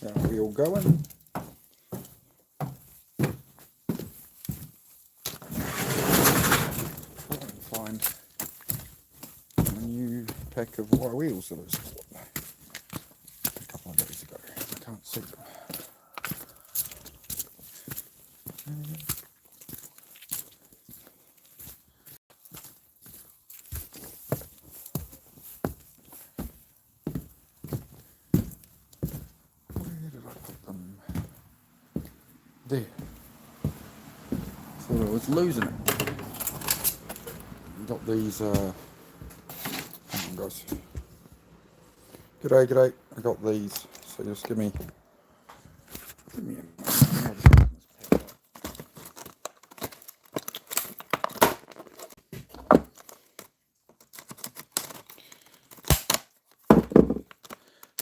That wheel going. Find a new pack of wire wheels that I was a couple of days ago. I can't see them. Where did I put them? There. Thought I was losing it. Got these, hang on guys. G'day. I got these. So just give me a moment.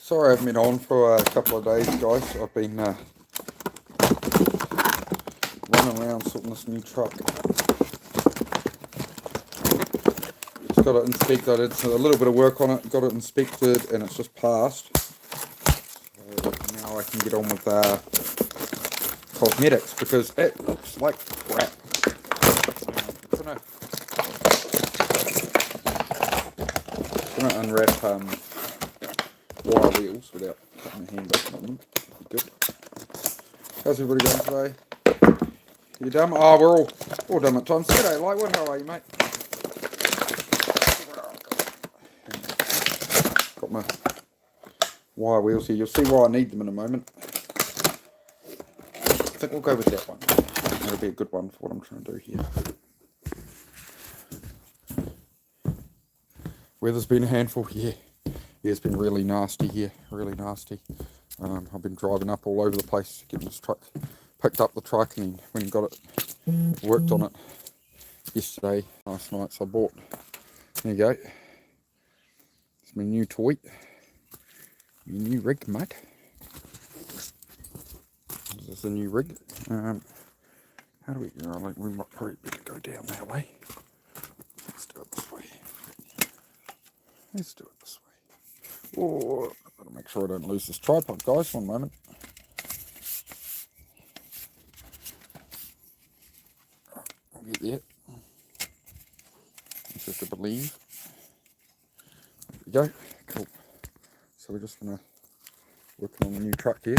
Sorry I haven't been on for a couple of days, guys. I've been running around sorting this new truck. Just got it inspected. I did a little bit of work on it, got it inspected, and it's just passed. So now I can get on with cosmetics because it looks like crap. I'm gonna unwrap wire wheels without putting my hand up on them. Good. How's everybody going today? You done? Oh, we're all done at times. G'day, Lightwood. How are you, mate? Got my wire wheels here. You'll see why I need them in a moment. I think we'll go with that one. That'll be a good one for what I'm trying to do here. Weather's been a handful. Yeah, it's been really nasty here. Really nasty. I've been driving up all over the place, getting this truck, picked up the truck and went and got it, worked on it yesterday, last night. So I bought, there you go, it's my new toy, my new rig, mate. This is the new rig. How do we, we might probably better go down that way. Let's do it this way. Let's do it this way. Oh, I've got to make sure I don't lose this tripod, guys. One moment. I'll get there. Just to believe. There we go. Cool. So we're just going to working on the new truck here.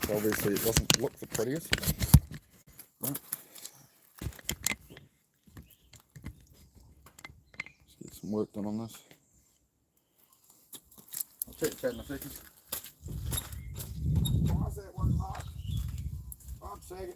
So obviously it doesn't look the prettiest. Right. Let's get some work done on this. I'll check that in a second. How's that one, Mark? 1 second.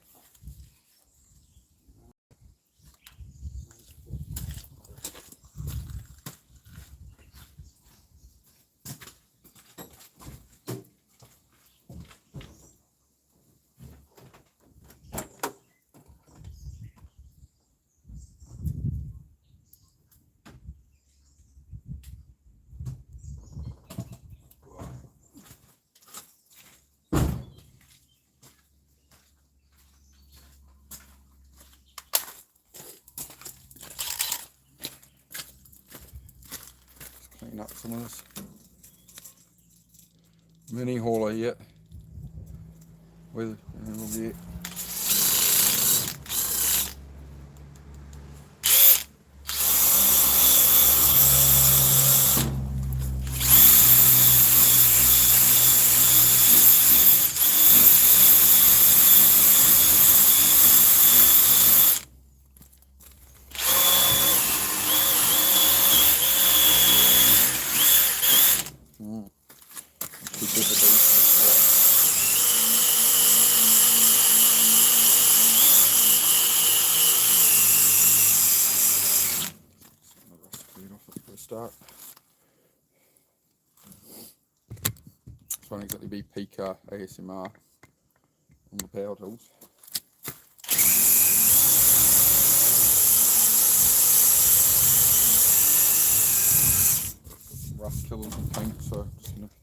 Clean up some of this mini hauler yet with the start. This won't exactly be peak ASMR on the power tools. Rust killers and paint, so I'm just going to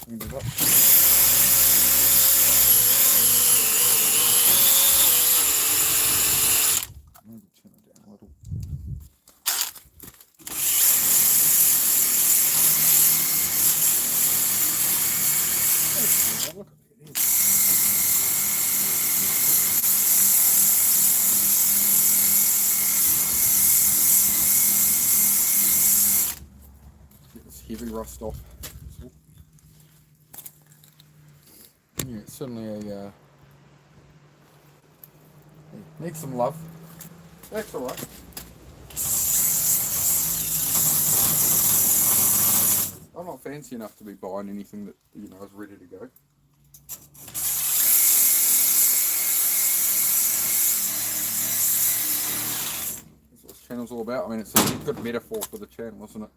clean it up. Maybe turn it down a little. heavy rust off. So, yeah, it's certainly a needs some love. That's alright. I'm not fancy enough to be buying anything that, you know, is ready to go. That's what this channel's all about. I mean, it's a good metaphor for the channel, isn't it?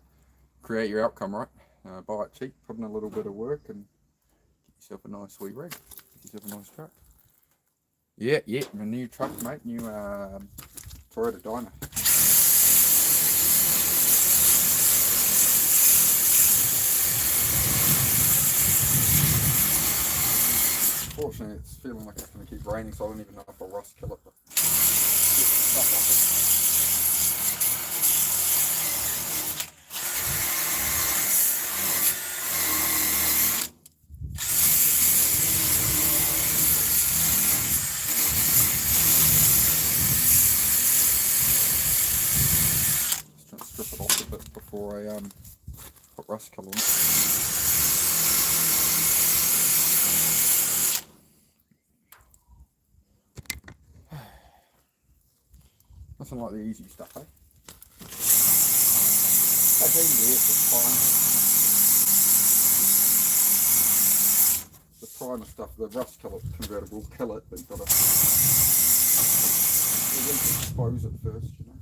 Create your outcome, right? Buy it cheap, put in a little bit of work, and get yourself a nice wee rig. Get yourself a nice truck. Yeah, my new truck, mate. New Toyota Dyna. Fortunately, it's feeling like it's going to keep raining, so I don't even know if I'll rust kill it, but get stuff off it. Just trying to strip it off a bit before I put rust killer on it. Nothing like the easy stuff, eh? That's easy, it's fine. The primer stuff, the rust killer converter will kill it, but you've got to expose it first, you know.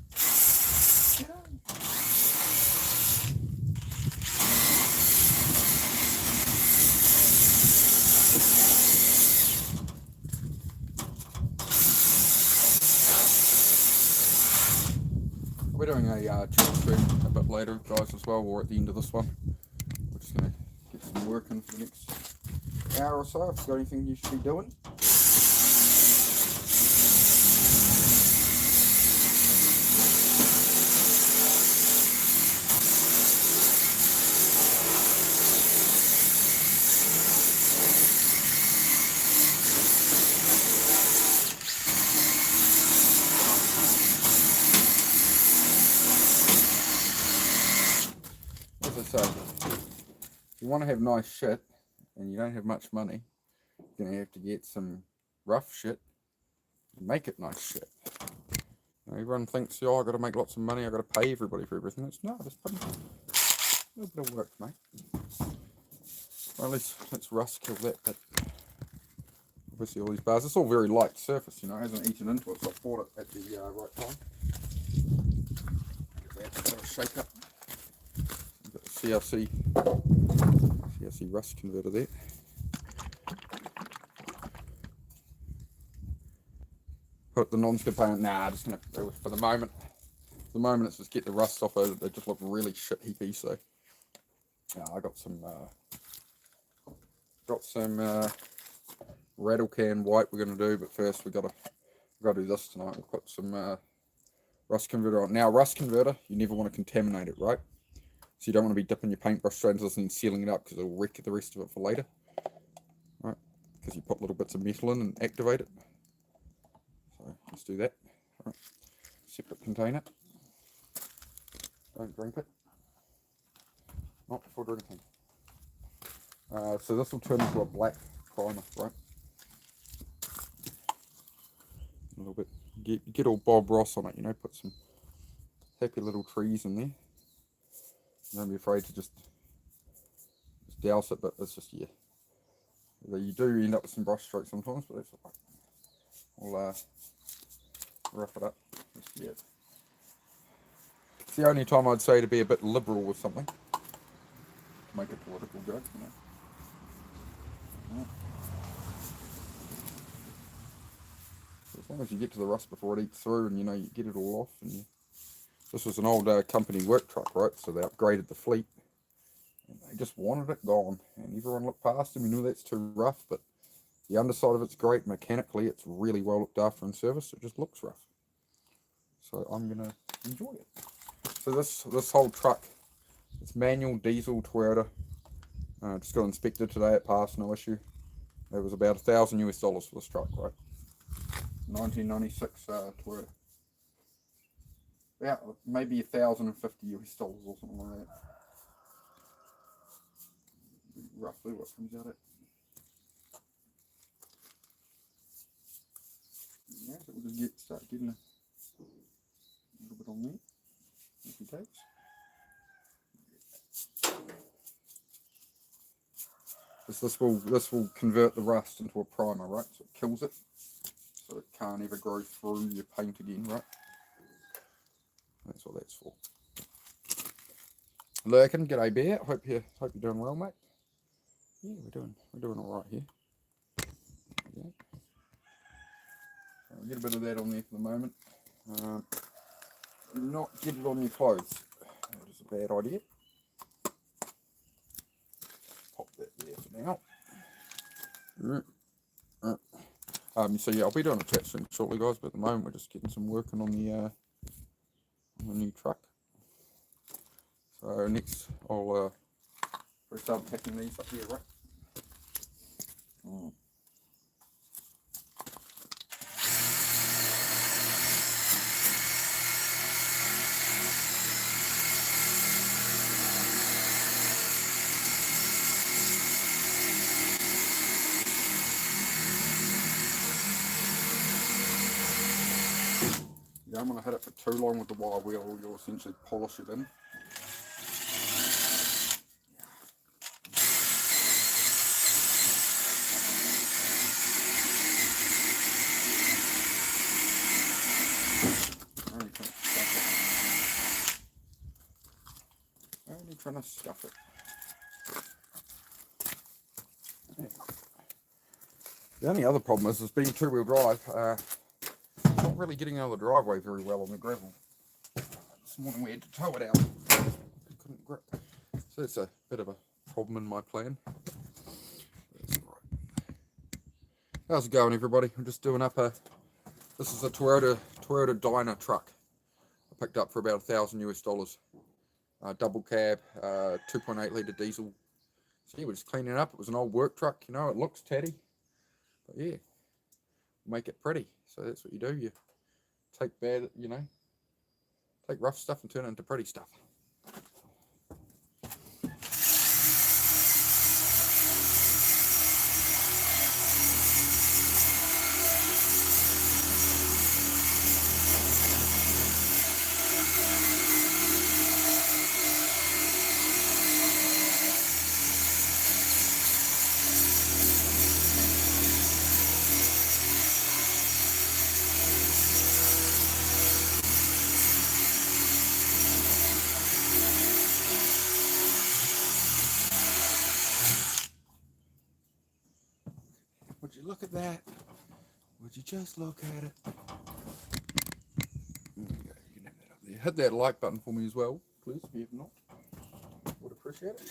We're doing a chat stream a bit later, guys, as well, or at the end of this one. We're just going to get some work in for the next hour or so. If you've got anything you should be doing. So, if you want to have nice shit and you don't have much money, you're going to have to get some rough shit and make it nice shit. You know, everyone thinks, oh, I've got to make lots of money, I've got to pay everybody for everything. It's no, just put in a little bit of work, mate. Well, let's rust kill that bit. Obviously, all these bars, it's all very light surface, you know, it hasn't eaten into it, so I bought it at the right time. Give that a bit of a shake up. CRC rust converter there. Put the non-skid paint. Nah, just gonna for the moment. For the moment, it's just get the rust off it. They just look really shit heapy. So, I got some rattle can white we're gonna do, but first we gotta do this tonight. We'll put some rust converter on. Now, rust converter, you never want to contaminate it, right? So you don't want to be dipping your paintbrush straight into this and sealing it up because it'll wreck the rest of it for later. Right? Because you put little bits of metal in and activate it. So let's do that. Right. Separate container. Don't drink it. Not before drinking. So this will turn into a black primer, right? A little bit. Get all Bob Ross on it, you know, put some happy little trees in there. Don't be afraid to just douse it, but it's just, yeah. You do end up with some brush strokes sometimes, but that's alright. We'll rough it up. Just, yeah. It's the only time I'd say to be a bit liberal with something. To make a political joke, you know. Right. So as long as you get to the rust before it eats through and, you know, you get it all off. And this was an old company work truck, right? So they upgraded the fleet. And they just wanted it gone. And everyone looked past them. We knew that's too rough, but the underside of it's great. Mechanically, it's really well looked after and serviced. It just looks rough. So I'm going to enjoy it. So this whole truck, it's manual diesel Toyota. Just got inspected today. It passed, no issue. It was about $1,000 US for this truck, right? 1996 Toyota. Yeah, maybe $1,050 US or something like that. roughly what comes out at. Yeah, so we'll just start getting a little bit on there. If he takes. This will convert the rust into a primer, right? So it kills it, so it can't ever grow through your paint again, right? That's what that's for. Lurkin, g'day bear. Hope you're doing well, mate. Yeah, we're doing all right here. Yeah. I'll get a bit of that on there for the moment. Not get it on your clothes. That is a bad idea. Pop that there for now. So yeah, I'll be doing a chat soon shortly, guys. But at the moment, we're just getting some working on the new truck. So next, I'll start packing these up here, right? You don't want to hit it for too long with the wire wheel, or you'll essentially polish it in. Only trying to stuff it. The only other problem is being two-wheel drive. Not really getting out of the driveway very well on the gravel. This morning we had to tow it out. We couldn't grip. So that's a bit of a problem in my plan. That's all right. How's it going, everybody? I'm just doing up this is a Toyota Dyna truck. I picked up for about $1,000 US. Double cab, 2.8 litre diesel. So yeah, we're just cleaning it up. It was an old work truck, you know, it looks tatty. But yeah, make it pretty. So that's what you do. You take take rough stuff and turn it into pretty stuff. Would you look at that? Would you just look at it? There you go. You can have that up there. Hit that like button for me as well, please, if you have not. Would appreciate it.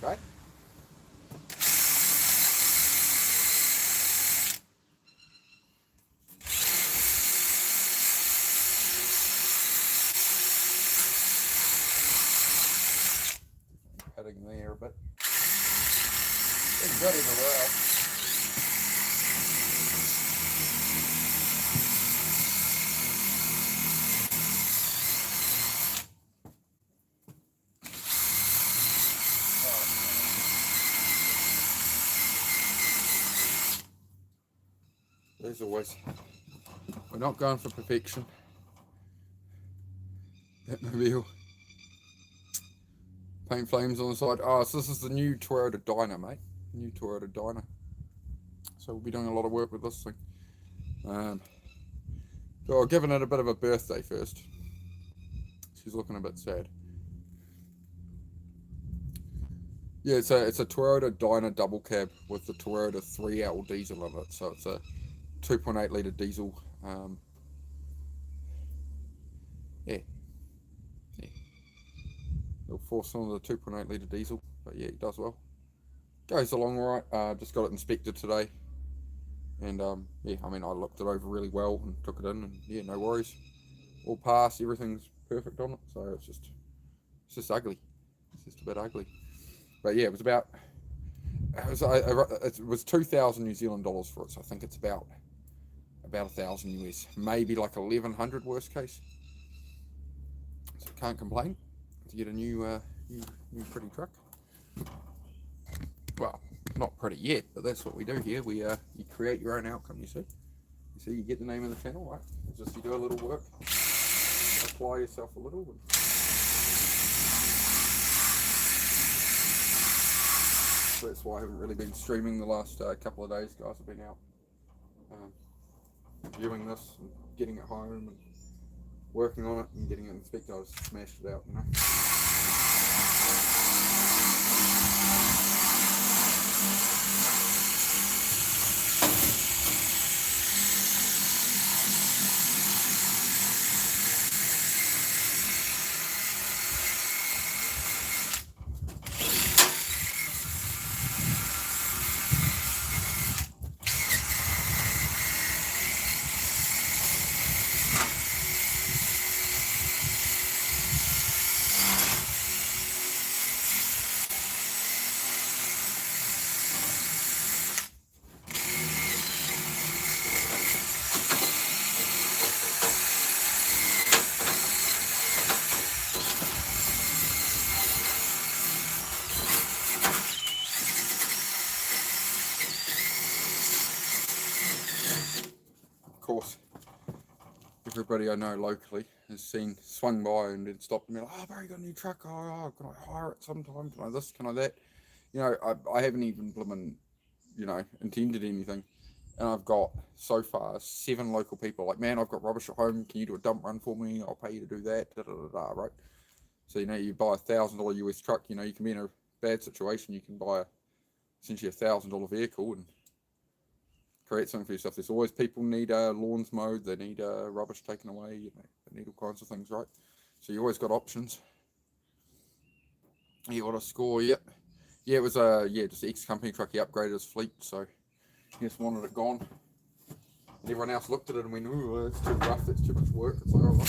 Okay. Heading there a bit. It's good everywhere else. As always, we're not going for perfection. That mobile. Paint flames on the side. Oh, so this is the new Toyota Dyna, mate. New Toyota Dyna. so we'll be doing a lot of work with this thing. So I've given it a bit of a birthday first. She's looking a bit sad. Yeah, it's a Toyota Dyna double cab with the Toyota 3L diesel in it. So it's a 2.8 litre diesel. Yeah. Little 4-cylinder 2.8 litre diesel. But yeah, it does well. Goes along alright. Just got it inspected today. And yeah, I mean, I looked it over really well and took it in, and yeah, no worries. All pass, everything's perfect on it. So it's just ugly. It's just a bit ugly. But yeah, it was 2,000 New Zealand dollars for it. So I think it's about 1,000 US, maybe like 1,100 worst case. So can't complain to get a new pretty truck. Well, not pretty yet, but that's what we do here. We you create your own outcome. You see, you get the name of the channel, right? It's just you do a little work, apply yourself a little. So that's why I haven't really been streaming the last couple of days. Guys have been out viewing this and getting it home and working on it and getting it inspected. I just smashed it out, you know. Of course, everybody I know locally has swung by and then stopped and been like, "Oh, bro, you got a new truck? Oh, can I hire it sometime? Can I this? Can I that?" You know, I haven't even intended anything, and I've got so far 7 local people like, "Man, I've got rubbish at home. Can you do a dump run for me? I'll pay you to do that." Da, da, da, da, right? So you buy $1,000 US truck. You can be in a bad situation. You can buy essentially $1,000 vehicle and create something for yourself. There's always people need lawns mowed, they need rubbish taken away, they need all kinds of things, right? So you always got options. Yeah, what a score, yeah. Yeah, it was just ex-company truck. He upgraded his fleet, so he just wanted it gone. And everyone else looked at it and went, "Ooh, it's too rough, that's too much work." It's like, all right.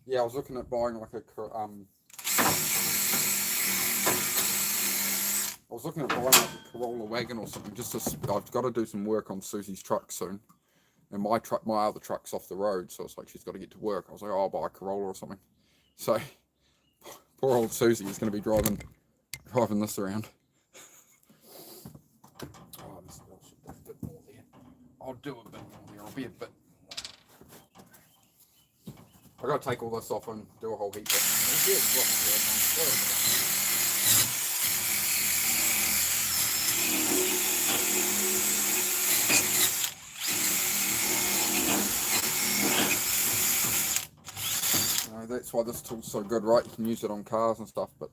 Yeah, I was looking at buying like a Corolla wagon or something. I've got to do some work on Susie's truck soon, and my other truck's off the road, so it's like she's got to get to work. I was like, "Oh, I'll buy a Corolla or something." So poor old Susie is going to be driving this around. Oh, this should be a bit more there. I'll do a bit more there. I'll be a bit. I got to take all this off and do a whole heap. That's why this tool's so good, right? You can use it on cars and stuff, but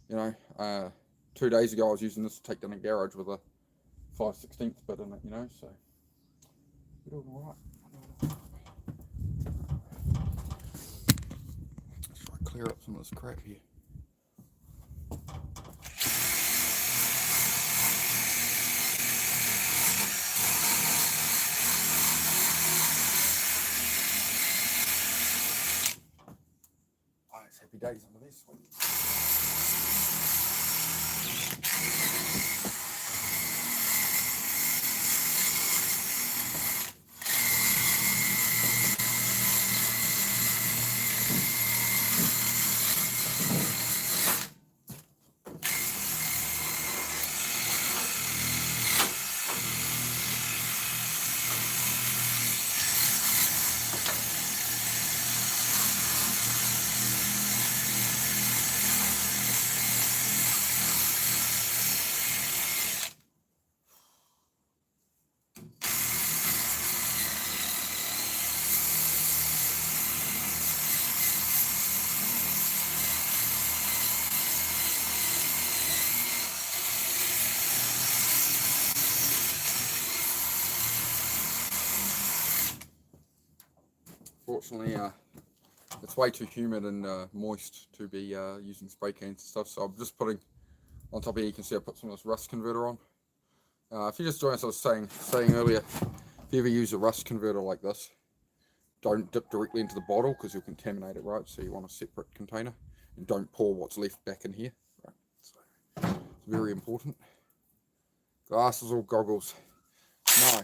2 days ago I was using this to take down a garage with a 5/16 bit in it, so you're doing alright. Let's try to clear up some of this crap here. It's happy days under this one. Fortunately, it's way too humid and moist to be using spray cans and stuff, so I'm just putting on top of here. You can see I put some of this rust converter on. If you just join us, I was saying earlier, if you ever use a rust converter like this, don't dip directly into the bottle because you'll contaminate it, right? So you want a separate container, and don't pour what's left back in here, right? So it's very important. Glasses or goggles? No.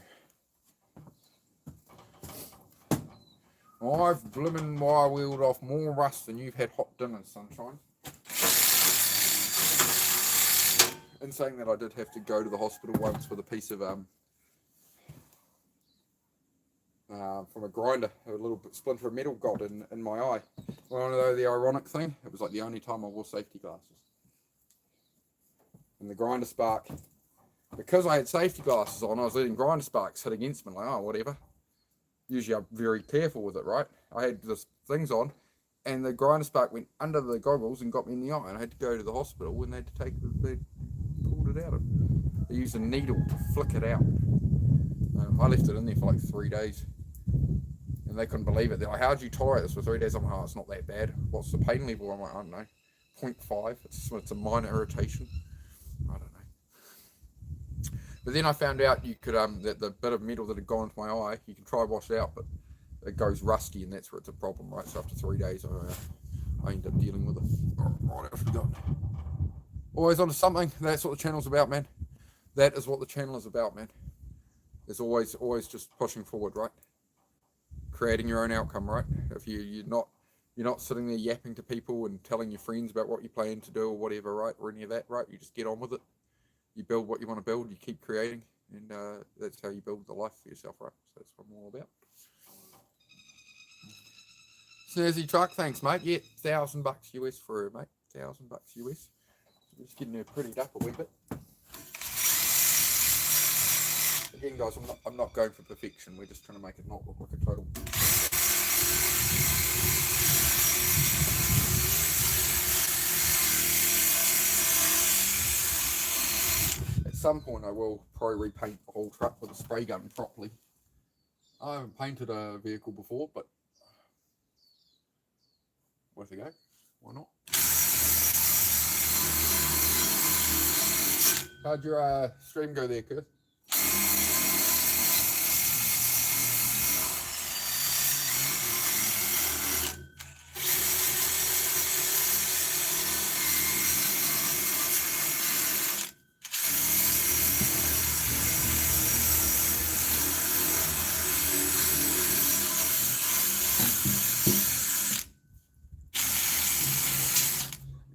I've blimmin' wheeled off more rust than you've had hot dinners, sunshine. In saying that, I did have to go to the hospital once with a piece of from a grinder, a little splinter of metal got in my eye. Well, though the ironic thing, it was like the only time I wore safety glasses. And the grinder spark, because I had safety glasses on, I was letting grinder sparks hit against me, like, oh, whatever. Usually I'm very careful with it, right? I had this things on, and the grinder spark went under the goggles and got me in the eye, and I had to go to the hospital, and they pulled it out. They used a needle to flick it out. I left it in there for like 3 days, and they couldn't believe it. They're like, how'd you tolerate this for 3 days? I'm like, oh, it's not that bad. What's the pain level? I'm like, I don't know, 0.5. It's a minor irritation. I don't know. But then I found out you could that the bit of metal that had gone into my eye, you can try wash it out, but it goes rusty, and that's where it's a problem, right? So after 3 days, I end up dealing with it. Right, I forgot. Always onto something. That's what the channel's about, man. That is what the channel is about, man. It's always just pushing forward, right? Creating your own outcome, right? If you're not sitting there yapping to people and telling your friends about what you plan to do or whatever, right? Or any of that, right? You just get on with it. You build what you want to build. You keep creating, and that's how you build the life for yourself, right? So that's what I'm all about. Snazzy truck, thanks, mate. Yeah, $1,000 US for it, mate. $1,000 US. So just getting her prettied up a wee bit. Again, guys, I'm not going for perfection. We're just trying to make it not look like a total. At some point, I will probably repaint the whole truck with a spray gun properly. I haven't painted a vehicle before, but worth a go. Why not? How'd your stream go there, Kurt?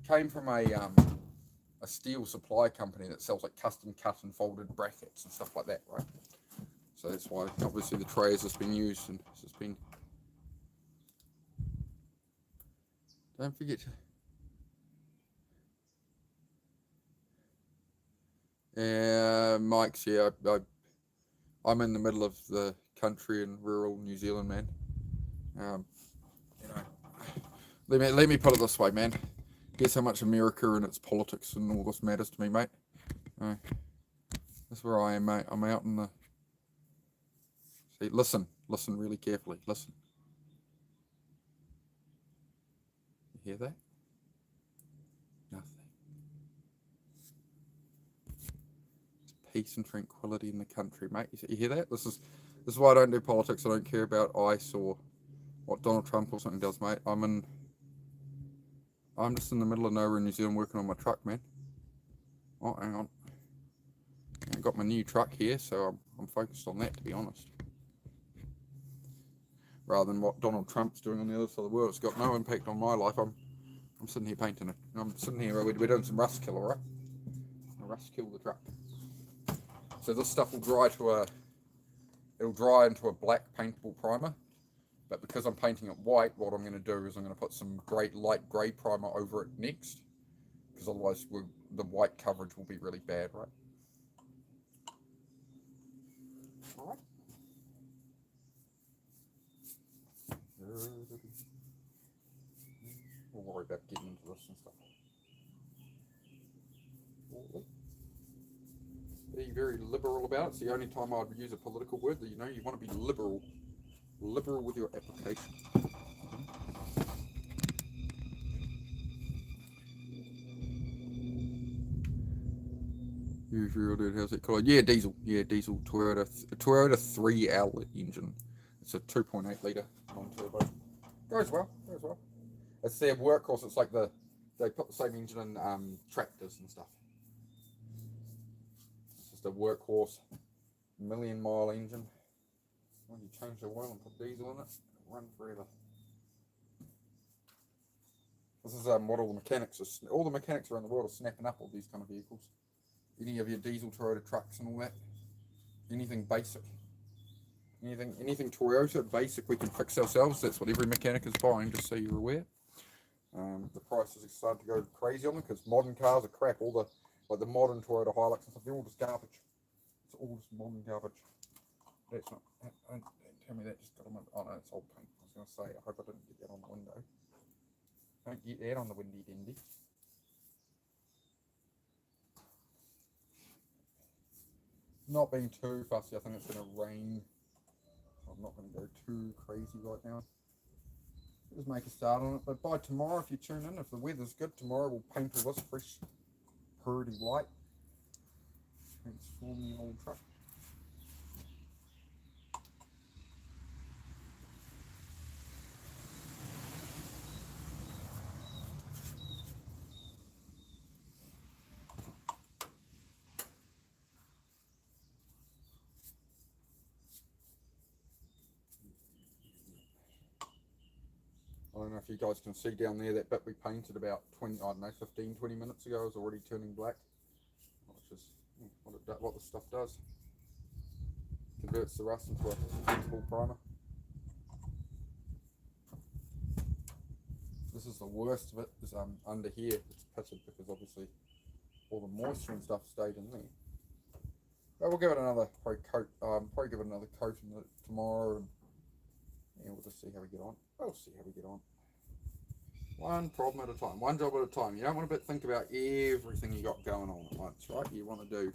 Came from a steel supply company that sells like custom cut and folded brackets and stuff like that, right? So that's why obviously the tray has just been used and it's just been. Don't forget to. Yeah, Mike's here. I'm in the middle of the country in rural New Zealand, man. You know, let me put it this way, man. Guess how much America and its politics and all this matters to me, mate. That's where I am, mate. I'm out in the. See, listen really carefully. Listen. You hear that? Nothing. It's peace and tranquility in the country, mate. You hear that? This is why I don't do politics. I don't care about ICE or what Donald Trump or something does, mate. I'm just in the middle of nowhere in New Zealand working on my truck, man. Oh, hang on. I got my new truck here, so I'm focused on that, to be honest. Rather than what Donald Trump's doing on the other side of the world. It's got no impact on my life. I'm sitting here painting it. I'm sitting here, we're doing some rust kill, alright? Rust kill the truck. So this stuff will dry it'll dry into a black paintable primer. But because I'm painting it white, what I'm going to do is I'm going to put some light grey primer over it next. Because otherwise the white coverage will be really bad, right? Alright. We'll worry about getting into this and stuff. Be very liberal about it. It's the only time I'd use a political word that you want to be liberal. liberal with your application. Usually, dude, how's it called? Yeah, diesel. Yeah, diesel Toyota 3 outlet engine. It's a 2.8 litre non-turbo. Goes well. Goes well. It's their workhorse. It's like they put the same engine in tractors and stuff. It's just a workhorse, million-mile engine. When you change the oil and put diesel in it, it'll run forever. This is what all the mechanics around the world are snapping up all these kind of vehicles. Any of your diesel Toyota trucks and all that. Anything basic. Anything Toyota basic we can fix ourselves. That's what every mechanic is buying, just so you're aware. The prices are starting to go crazy on them because modern cars are crap. All the modern Toyota Hilux and stuff, they're all just garbage. It's all just modern garbage. That's not. Don't tell me that just got on my. Oh no, it's old paint. I was going to say. I hope I didn't get that on the window. Don't get that on the windy dindy. Not being too fussy. I think it's going to rain. So I'm not going to go too crazy right now. Just make a start on it. But by tomorrow, if you tune in, if the weather's good, tomorrow we'll paint all this fresh, purdy white. Transform the old truck. I don't know if you guys can see down there, that bit we painted about 15, 20 minutes ago is already turning black. Which is what the stuff does. Converts the rust into a sensible primer. This is the worst of it, is under here. It's pitted because obviously all the moisture and stuff stayed in there. But we'll give it another coat. Probably give it another coat tomorrow, and yeah, we'll just see how we get on. We'll see how we get on. One problem at a time, one job at a time. You don't want to think about everything you got going on at once, right? You want to do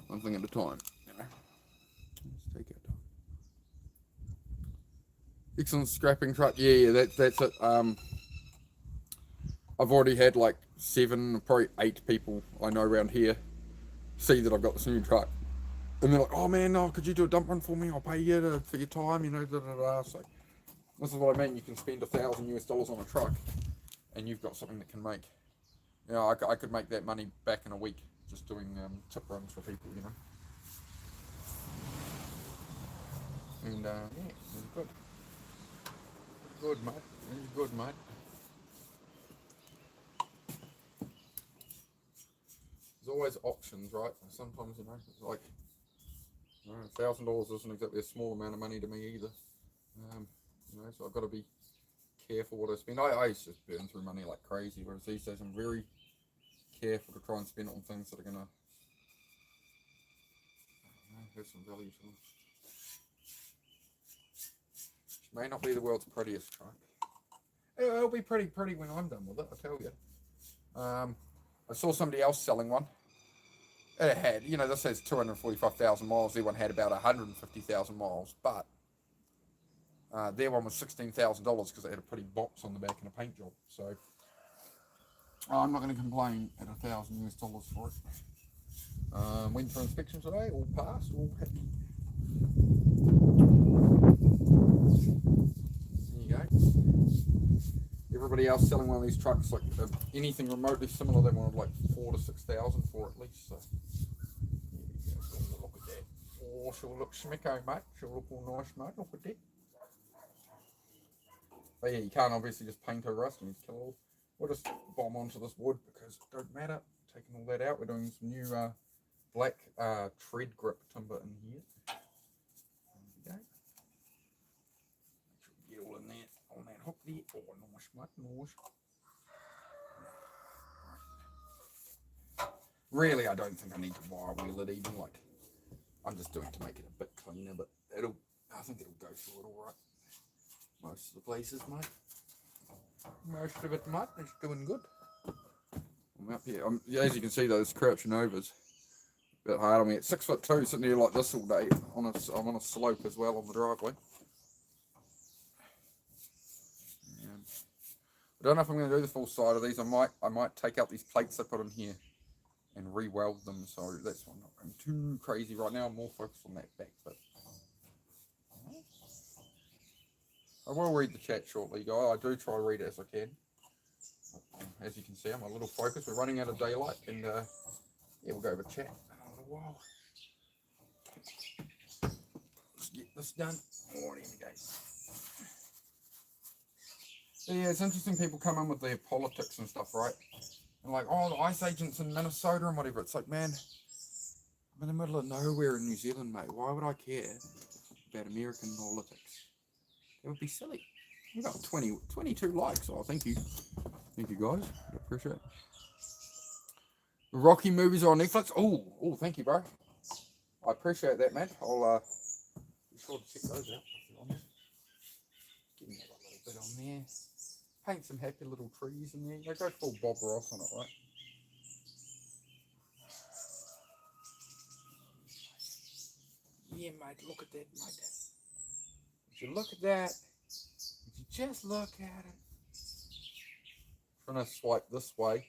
one thing at a time. You know? Let's take our time. Excellent scrapping truck. Yeah, that's it. I've already had like 7, probably 8 people I know around here see that I've got this new truck, and they're like, "Oh man, could you do a dump run for me? I'll pay you for your time." You know, da da da. So this is what I mean. You can spend $1,000 on a truck, and you've got something that can make. You know, I could make that money back in a week just doing tip runs for people. You know, and yeah, it's good. Good, mate. It's good, mate. There's always options, right? Sometimes, you know, it's like, you know, $1,000 isn't exactly a small amount of money to me either. You know, so I've got to be careful what I spend. I used to burn through money like crazy, whereas these days I'm very careful to try and spend it on things that are gonna have some value to them. May not be the world's prettiest truck. It'll be pretty when I'm done with it, I tell you. I saw somebody else selling one. It had, you know, this says 245,000 miles. Their one had about 150,000 miles, but their one was $16,000 because it had a pretty box on the back and a paint job. So I'm not going to complain at $1,000 for it. Went for inspection today, all passed, all happy. There you go. Everybody else selling one of these trucks, like anything remotely similar, they wanted like 4,000 to 6,000 for at least. So there you go. Look at that. Oh, she'll look schmicko, mate. She'll look all nice, mate. Look at that. But yeah, you can't obviously just paint her rust and kill it all. We'll just bomb onto this wood because it don't matter. Taking all that out, we're doing some new black tread grip timber in here. There you go. Make sure we get all in there on that hook there. Oh, nice, mate, nice. Really, I don't think I need to wire wheel it even. Like, I'm just doing it to make it a bit cleaner, but I think it'll go through it all right. Most of the places, mate. Most of it, mate. It's doing good. I'm up here. As you can see, those crouching overs bit hard on me. It's 6'2", sitting here like this all day. I'm on a slope as well on the driveway. I don't know if I'm going to do the full side of these. I might take out these plates I put in here and re-weld them. So that's why I'm not going too crazy right now. I'm more focused on that back bit. I will read the chat shortly, guys. I do try to read it as I can. As you can see, I'm a little focused. We're running out of daylight, and yeah, we'll go over chat in a little while. Let's get this done. Morning, guys. Yeah, it's interesting. People come in with their politics and stuff, right? And like, oh, the ice agents in Minnesota and whatever. It's like, man, I'm in the middle of nowhere in New Zealand, mate. Why would I care about American politics? It would be silly. We got 22 likes. Oh, thank you. Thank you, guys. I appreciate it. The Rocky movies are on Netflix. Oh, thank you, bro. I appreciate that, man. I'll be sure to check those out. Give me a little bit on there. Paint some happy little trees in there. They go full Bob Ross on it, right? Yeah, mate. Look at that, mate. Would you look at that? Would you just look at it? I'm trying to swipe this way,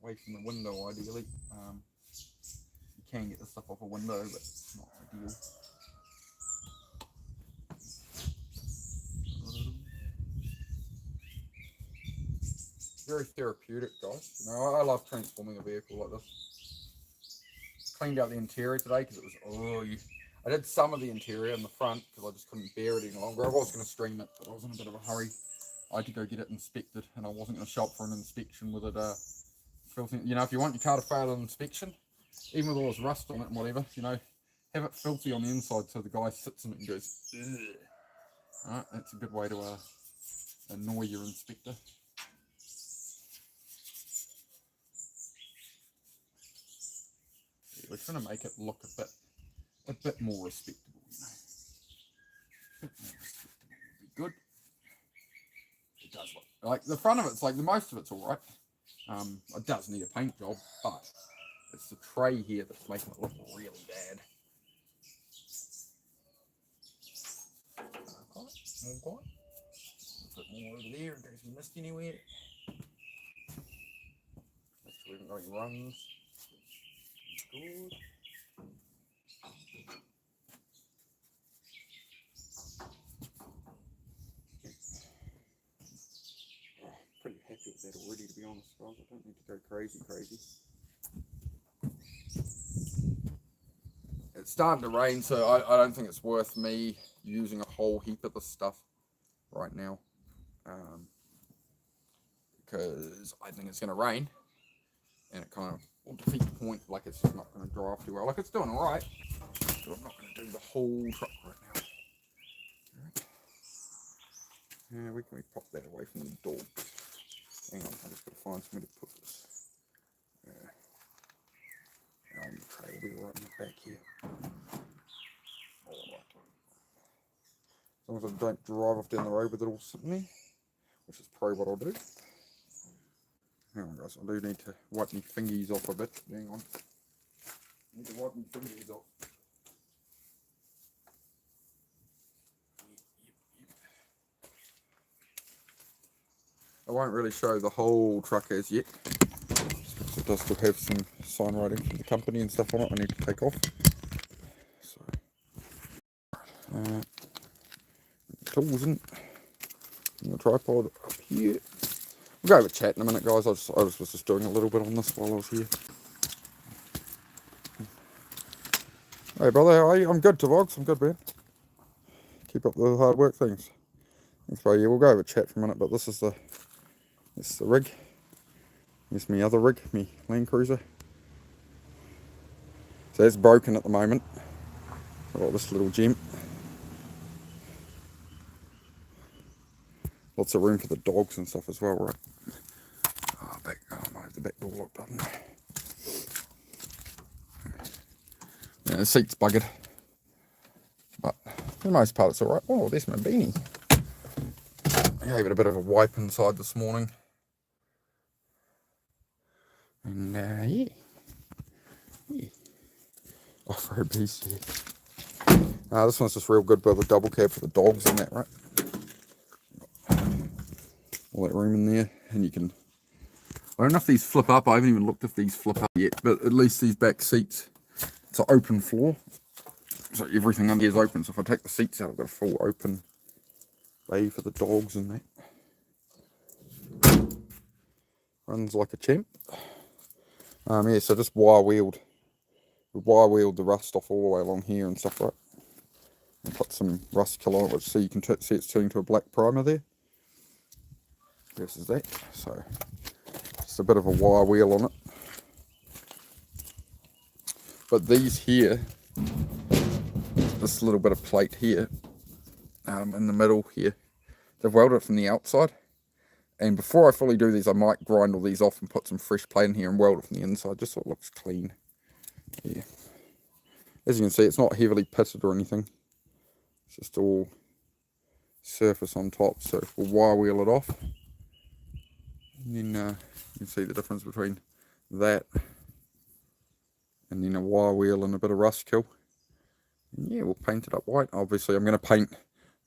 away from the window, ideally. You can get the stuff off a window, but it's not ideal. Very therapeutic, guys. You know, I love transforming a vehicle like this. Cleaned out the interior today because it was I did some of the interior in the front because I just couldn't bear it any longer. I was going to stream it, but I was in a bit of a hurry. I had to go get it inspected, and I wasn't going to shop for an inspection with it filthy. You know, if you want your car to fail an inspection, even with all this rust on it and whatever, you know, have it filthy on the inside so the guy sits in it and goes, ugh. Alright, that's a good way to annoy your inspector. Yeah, we're trying to make it look a bit more respectable, you know. A bit more respectable would be good. It does look like the front of it's like the most of it's all right. It does need a paint job, but it's the tray here that's making it look really bad. Okay, more quiet. A bit more over there in case we missed anywhere. Make sure we haven't got any runs. Good. Pretty happy with that already, to be honest, guys. I don't need to go crazy. It's starting to rain, so I don't think it's worth me using a whole heap of this stuff right now, because I think it's going to rain, and it kind of will defeat the point. Like, it's just not going to dry off too well. Like, it's doing all right, but I'm not going to do the whole truck right now. Yeah, we can pop that away from the door. Hang on, I'm just going to find somewhere to put this. The tray will be right in the back here. As long as I don't drive off down the road with it all sitting there, which is probably what I'll do. Hang on, guys, I do need to wipe my fingies off a bit. Hang on. I need to wipe my fingies off. I won't really show the whole truck as yet. It does still have some sign writing for the company and stuff on it I need to take off. So, tools in the tripod up here. We'll go over chat in a minute, guys. I was just doing a little bit on this while I was here. Hey, brother, how are you? I'm good, Tavogs. I'm good, man. Keep up the hard work things. Thanks, bro. Yeah, we'll go over chat for a minute, but this is the rig. Here's my other rig, my Land Cruiser. So it's broken at the moment. I've got this little gem. Lots of room for the dogs and stuff as well, right? Oh, I have the back door locked up. Yeah, the seat's buggered. But for the most part, it's alright. Oh, there's my beanie. I gave it a bit of a wipe inside this morning. And yeah. Off-road beast, yeah. This one's just real good with a double cab for the dogs and that, right? All that room in there, and you can... I don't know if these flip up. I haven't even looked if these flip up yet, but at least these back seats, it's an open floor, so everything under here is open. So if I take the seats out, I've got a full open bay for the dogs and that. Runs like a champ. Yeah, so just wire-wheeled the rust off all the way along here and stuff, right? And put some rust killer on it, which so you can see it's turning to a black primer there. Versus that, so just a bit of a wire wheel on it. But these here, this little bit of plate here, in the middle here, they've welded it from the outside. And before I fully do these, I might grind all these off and put some fresh plate in here and weld it from the inside, just so it looks clean. Yeah. As you can see, it's not heavily pitted or anything. It's just all surface on top. So we'll wire wheel it off. And then you can see the difference between that and then a wire wheel and a bit of rust kill. And yeah, we'll paint it up white. Obviously, I'm going to paint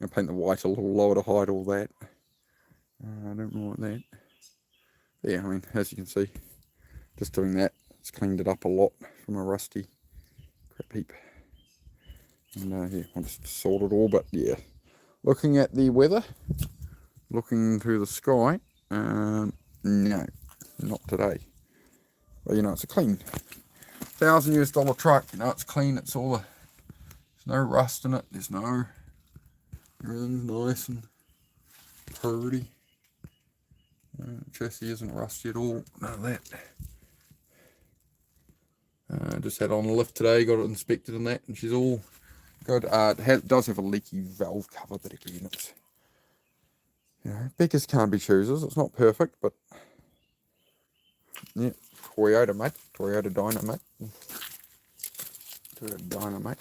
the white a little lower to hide all that. I don't want that. But yeah, I mean, as you can see, just doing that, it's cleaned it up a lot from a rusty crap heap. And yeah, I'll just sort it all. But yeah, looking at the weather, looking through the sky, no, not today. But you know, it's a clean $1,000 US truck. You know, it's clean. It's all there's no rust in it. Everything's nice and pretty. Chassis isn't rusty at all. None of that. Just had on the lift today. Got it inspected and that, and she's all good. It does have a leaky valve cover, but again, it's, you know, beggars can't be choosers. It's not perfect, but yeah, Toyota, mate. Toyota Dynamite. Toyota Dynamite.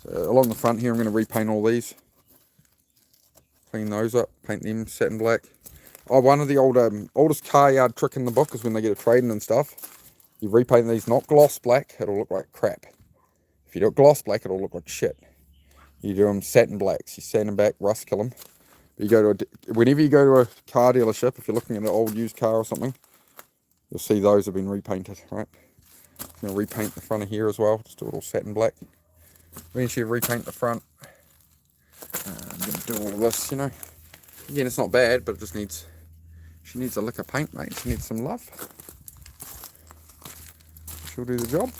So along the front here, I'm going to repaint all these. Clean those up, paint them satin black. Oh, one of the oldest car yard trick in the book is when they get a trade-in and stuff, you repaint these not gloss black, it'll look like crap. If you do it gloss black, it'll look like shit. You do them satin blacks, you sand them back, rust kill them. But whenever you go to a car dealership, if you're looking at an old used car or something, you'll see those have been repainted, right? I'm going to repaint the front of here as well, just do it all satin black. Eventually repaint the front. I'm going to do all of this, you know. Again, it's not bad, but it just needs... She needs a lick of paint, mate. She needs some love. She'll do the job.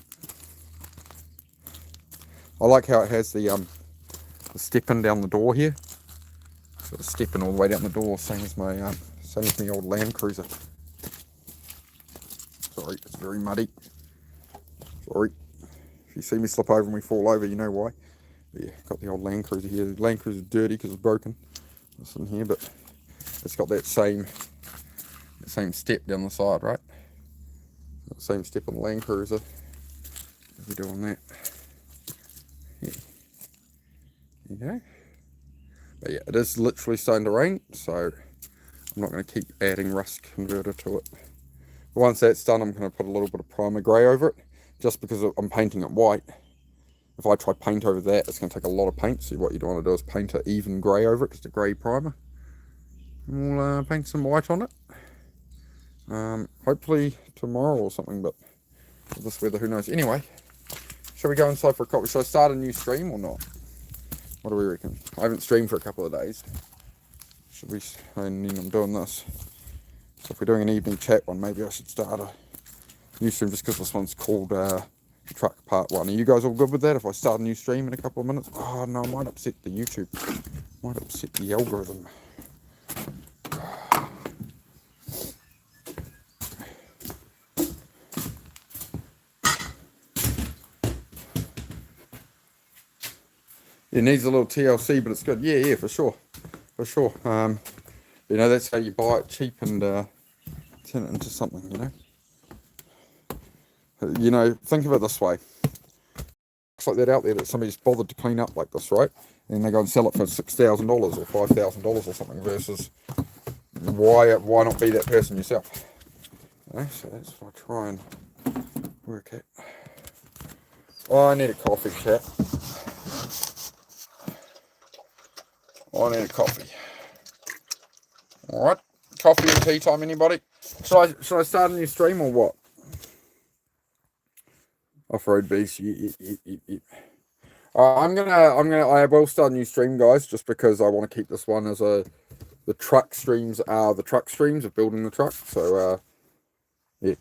I like how it has the step-in down the door here. Sort of stepping all the way down the door, same as my old Land Cruiser. Sorry, it's very muddy. Sorry. If you see me slip over and we fall over, you know why. But yeah, got the old Land Cruiser here. The Land Cruiser's dirty because it's broken. It's in here, but it's got that same step down the side, right? Got the same step on the Land Cruiser. We're doing that. Yeah. There you go. But yeah, it is literally starting to rain, so I'm not going to keep adding rust converter to it. But once that's done, I'm going to put a little bit of primer grey over it, just because I'm painting it white. If I try paint over that, it's going to take a lot of paint. So what you don't want to do is paint an even grey over it, just a grey primer. And we'll paint some white on it. Hopefully tomorrow or something, but with this weather, who knows. Anyway, shall we go inside for a coffee? Shall I start a new stream or not? What do we reckon? I haven't streamed for a couple of days. Should we? And then I'm doing this. So if we're doing an evening chat one, maybe I should start a new stream, just because this one's called Truck Part 1. Are you guys all good with that? If I start a new stream in a couple of minutes? Oh no, I might upset the YouTube. Might upset the algorithm. It needs a little TLC, but it's good. Yeah, for sure. For sure. You know, that's how you buy it cheap and turn it into something, you know. You know, think of it this way. Looks like that out there that somebody's bothered to clean up like this, right? And they go and sell it for $6,000 or $5,000 or something, versus why not be that person yourself? You know, so that's what I try and Work it. Oh, I need a coffee, chat. I need a coffee. Alright. Coffee and tea time, anybody? Should I start a new stream or what? Off-road beast. I will start a new stream, guys, just because I want to keep this one as the truck streams are the truck streams of building the truck. So, yeah.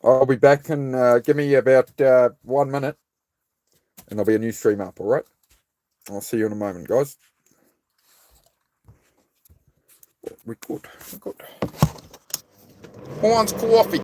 I'll be back and give me about 1 minute and there'll be a new stream up, alright? I'll see you in a moment, guys. We're good. Horns coffee.